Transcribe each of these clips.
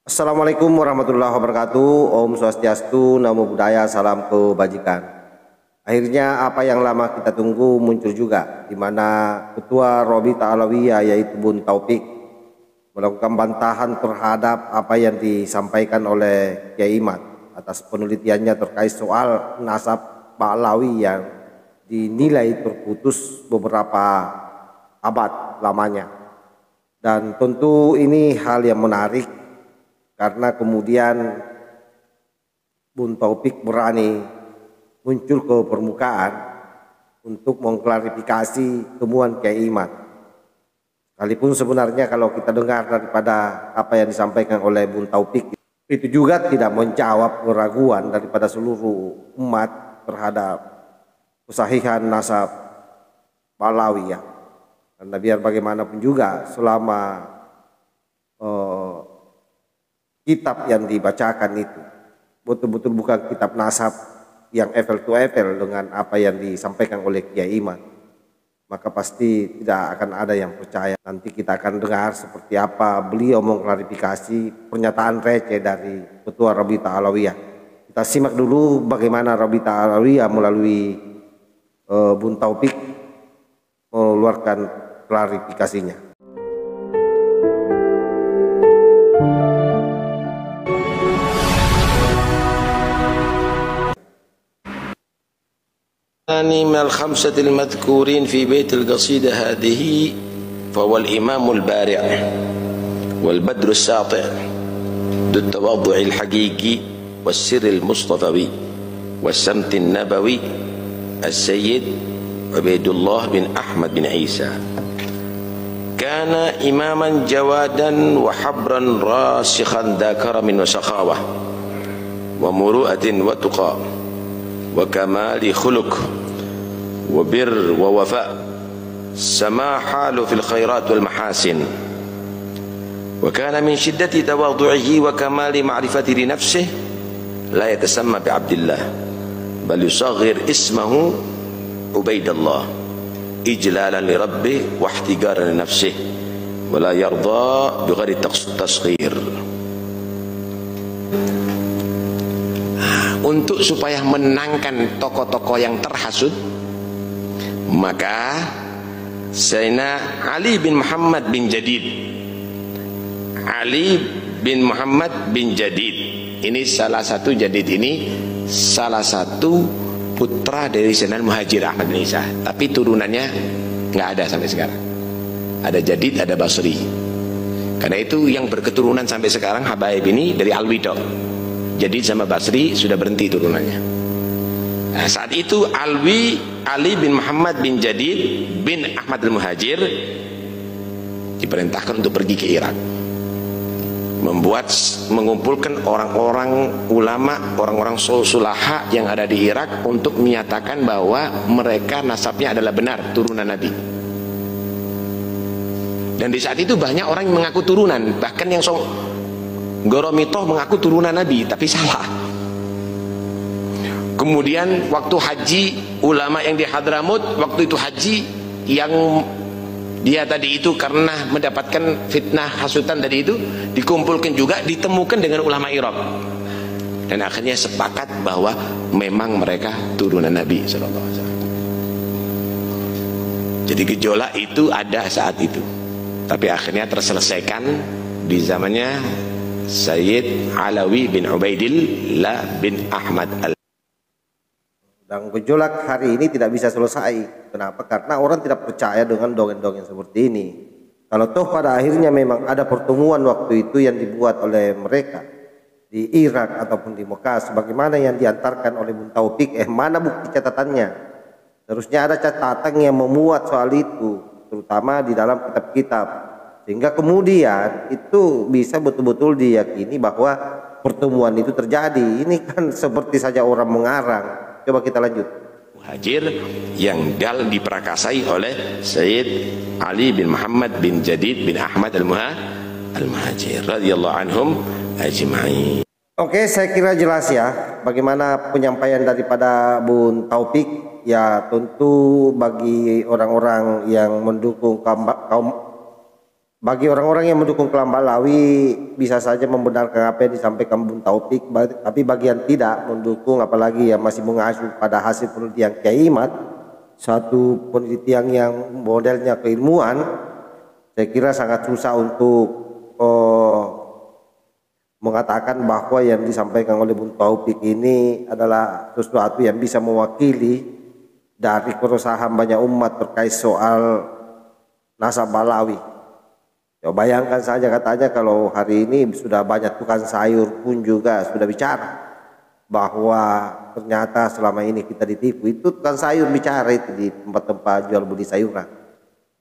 Assalamualaikum warahmatullahi wabarakatuh. Om Swastiastu, Namo Buddhaya, salam kebajikan. Akhirnya apa yang lama kita tunggu muncul juga, di mana Ketua Robita Alawiyah yaitu Bun Taufik melakukan bantahan terhadap apa yang disampaikan oleh Kiai Imad atas penelitiannya terkait soal nasab Pak Alawi yang dinilai terputus beberapa abad lamanya. Dan tentu ini hal yang menarik karena kemudian Bun Taufik berani muncul ke permukaan untuk mengklarifikasi temuan Kiai Imad. Sekalipun sebenarnya kalau kita dengar daripada apa yang disampaikan oleh Bun Taufik, itu juga tidak menjawab keraguan daripada seluruh umat terhadap kesahihan nasab Alawi ya. Karena biar bagaimanapun juga selama kitab yang dibacakan itu betul-betul bukan kitab nasab yang apple to apple dengan apa yang disampaikan oleh Kiai Imad, maka pasti tidak akan ada yang percaya. Nanti kita akan dengar seperti apa beliau mengklarifikasi pernyataan receh dari Ketua Robita Alawiyah. Kita simak dulu bagaimana Robita Alawiyah melalui Bun Taufik mengeluarkan klarifikasinya. من الخمسة المذكورين في بيت القصيدة هذه فهو الإمام البارع والبدر الساطع ذو التواضع الحقيقي والسر المصطفوي والسمت النبوي السيد عبيد الله بن أحمد بن عيسى. كان إماما جوادا وحبرا راسخا ذا كرم وسخاوة ومروءة وتقى وكمال خلق وبر ووفاء، سما حاله في الخيرات والمحاسن، وكان من شدة تواضعه وكمال معرفته لنفسه لا يتسمى بعبد الله بل يصغر اسمه عبيد الله إجلالا لربه واحتقارا لنفسه ولا يرضى بغير التصغير. Untuk supaya menangkan tokoh-tokoh yang terhasut, maka Sayyidina Ali bin Muhammad bin Jadid, Ali bin Muhammad bin Jadid ini salah satu putra dari Sayyidina Muhajir Ahmad bin Isa, tapi turunannya nggak ada sampai sekarang. Ada Jadid, ada Basri. Karena itu yang berketurunan sampai sekarang Habaib ini dari Alwi dok. Jadid sama Basri sudah berhenti turunannya. Nah, saat itu Ali bin Muhammad bin Jadid bin Ahmad al-Muhajir diperintahkan untuk pergi ke Irak, mengumpulkan orang-orang ulama, orang-orang sulaha yang ada di Irak untuk menyatakan bahwa mereka nasabnya adalah benar turunan Nabi. Dan di saat itu banyak orang yang mengaku turunan, bahkan yang Goromitoh mengaku turunan Nabi, tapi salah. Kemudian waktu haji, ulama yang di Hadramut waktu itu haji, yang dia tadi itu karena mendapatkan fitnah hasutan tadi itu dikumpulkan juga, ditemukan dengan ulama Irak, dan akhirnya sepakat bahwa memang mereka turunan Nabi SAW. Jadi gejolak itu ada saat itu, tapi akhirnya terselesaikan di zamannya Sayyid Alawi bin Ubaidillah bin Ahmad al. Dan gejolak hari ini tidak bisa selesai. Kenapa? Karena orang tidak percaya dengan dongeng-dongeng seperti ini. Kalau toh pada akhirnya memang ada pertemuan waktu itu yang dibuat oleh mereka di Irak ataupun di Mekah, sebagaimana yang diantarkan oleh Bun Taufik, mana bukti catatannya? Terusnya ada catatan yang memuat soal itu, terutama di dalam kitab-kitab. Sehingga kemudian itu bisa betul-betul diyakini bahwa pertemuan itu terjadi. Ini kan seperti saja orang mengarang. Coba kita lanjut. Muhajir yang diperakasai oleh Sayyid Ali bin Muhammad bin Jadid bin Ahmad al-Muhajir radhiyallahu anhum ajma'in. Oke, saya kira jelas ya bagaimana penyampaian daripada Bun Taufik. Ya tentu bagi orang-orang yang mendukung kaum Bagi orang-orang yang mendukung kelompok Lawi bisa saja membenarkan apa yang disampaikan Bung Taufik, tapi bagi yang tidak mendukung, apalagi yang masih mengacu pada hasil penelitian Kiai Imad, satu penelitian yang modelnya keilmuan, saya kira sangat susah untuk mengatakan bahwa yang disampaikan oleh Bung Taufik ini adalah sesuatu yang bisa mewakili dari keresahan banyak umat terkait soal nasab Balawi. Ya, bayangkan saja katanya kalau hari ini sudah banyak tukang sayur pun juga sudah bicara bahwa ternyata selama ini kita ditipu. Itu tukang sayur bicara itu di tempat-tempat jual beli sayuran.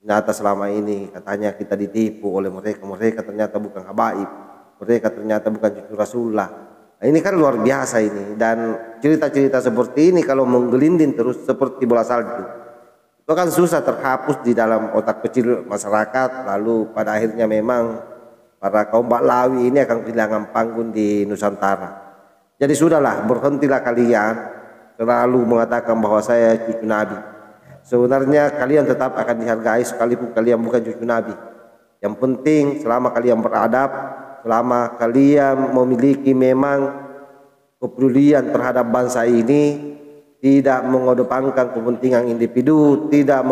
Ternyata selama ini katanya kita ditipu oleh mereka ternyata bukan habaib, mereka ternyata bukan cucu Rasulullah. Nah, ini kan luar biasa ini, dan cerita-cerita seperti ini kalau menggelinding terus seperti bola salju itu kan susah terhapus di dalam otak kecil masyarakat. Lalu pada akhirnya memang para kaum Baklawi ini akan kehilangan panggung di Nusantara. Jadi sudahlah, berhentilah kalian selalu mengatakan bahwa saya cucu Nabi. Sebenarnya kalian tetap akan dihargai sekalipun kalian bukan cucu Nabi. Yang penting selama kalian beradab, selama kalian memiliki memang kepedulian terhadap bangsa ini, tidak mengedepankan kepentingan individu, tidak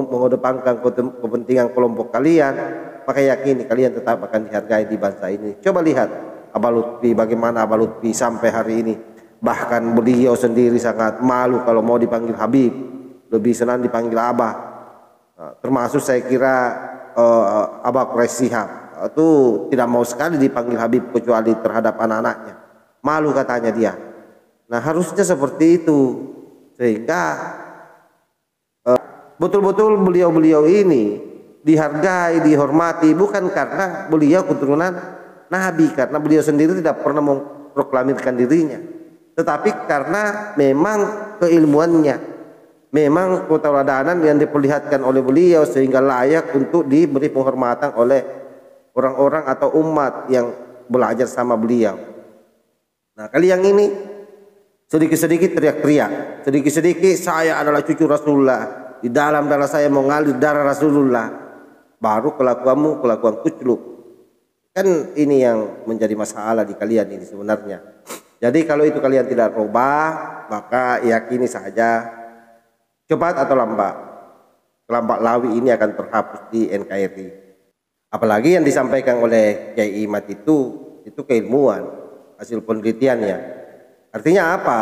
mengedepankan kepentingan kelompok kalian, maka yakini kalian tetap akan dihargai di bangsa ini. Coba lihat Abah Lutfi, bagaimana Abah Lutfi sampai hari ini. Bahkan beliau sendiri sangat malu kalau mau dipanggil Habib, lebih senang dipanggil Abah. Termasuk saya kira Abah Quraish Shihab itu tidak mau sekali dipanggil Habib kecuali terhadap anak-anaknya. Malu katanya dia. Nah, harusnya seperti itu, sehingga betul-betul beliau-beliau ini dihargai, dihormati, bukan karena beliau keturunan Nabi, karena beliau sendiri tidak pernah memproklamirkan dirinya, tetapi karena memang keilmuannya, memang keteladanan yang diperlihatkan oleh beliau sehingga layak untuk diberi penghormatan oleh orang-orang atau umat yang belajar sama beliau. Nah, kalian ini sedikit-sedikit teriak-teriak, sedikit-sedikit saya adalah cucu Rasulullah, di dalam darah saya mengalir darah Rasulullah, baru kelakuanmu kelakuan kucluk. Kan ini yang menjadi masalah di kalian ini sebenarnya. Jadi kalau itu kalian tidak rubah, maka yakini saja cepat atau lambat kelompok Lawi ini akan terhapus di NKRI. Apalagi yang disampaikan oleh Kiai Imad itu keilmuan, hasil penelitiannya. Artinya apa?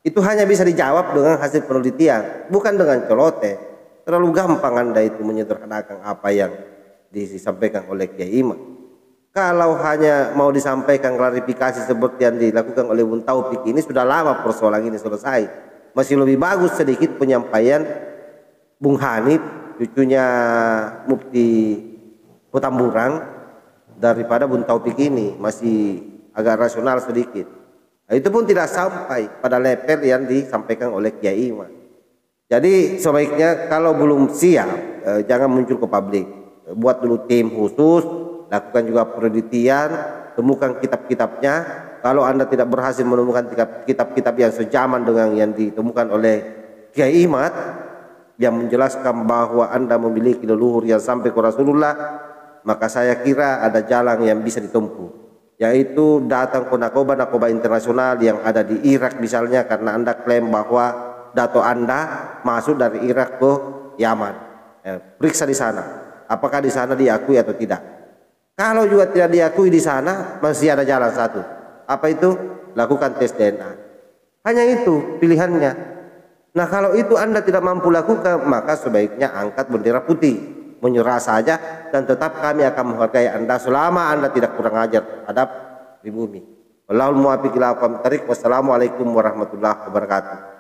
Itu hanya bisa dijawab dengan hasil penelitian, bukan dengan celoteh. Terlalu gampang Anda itu menyederhanakan apa yang disampaikan oleh Kiai Imad. Kalau hanya mau disampaikan klarifikasi seperti yang dilakukan oleh Bung Taufik ini, sudah lama persoalan ini selesai. Masih lebih bagus sedikit penyampaian Bung Hanif, cucunya Mufti Petamburan, daripada Bung Taufik ini. Masih agak rasional sedikit. Nah, itu pun tidak sampai pada level yang disampaikan oleh Kiai Imad. Jadi sebaiknya kalau belum siap, jangan muncul ke publik. Buat dulu tim khusus, lakukan juga penelitian, temukan kitab-kitabnya. Kalau Anda tidak berhasil menemukan kitab-kitab yang sejaman dengan yang ditemukan oleh Kiai Imad, yang menjelaskan bahwa Anda memiliki leluhur yang sampai ke Rasulullah, maka saya kira ada jalan yang bisa ditempuh, yaitu datang ke narkoba internasional yang ada di Irak misalnya, karena Anda klaim bahwa dato Anda masuk dari Irak ke Yaman. Periksa di sana, apakah di sana diakui atau tidak. Kalau juga tidak diakui di sana, masih ada jalan satu. Apa itu? Lakukan tes DNA. Hanya itu pilihannya. Nah, kalau itu Anda tidak mampu lakukan, maka sebaiknya angkat bendera putih, menyerah saja, dan tetap kami akan menghargai Anda selama Anda tidak kurang ajar terhadap pribumi. Wallahul muwaffiq ila aqwamit thoriq. Wassalamualaikum warahmatullahi wabarakatuh.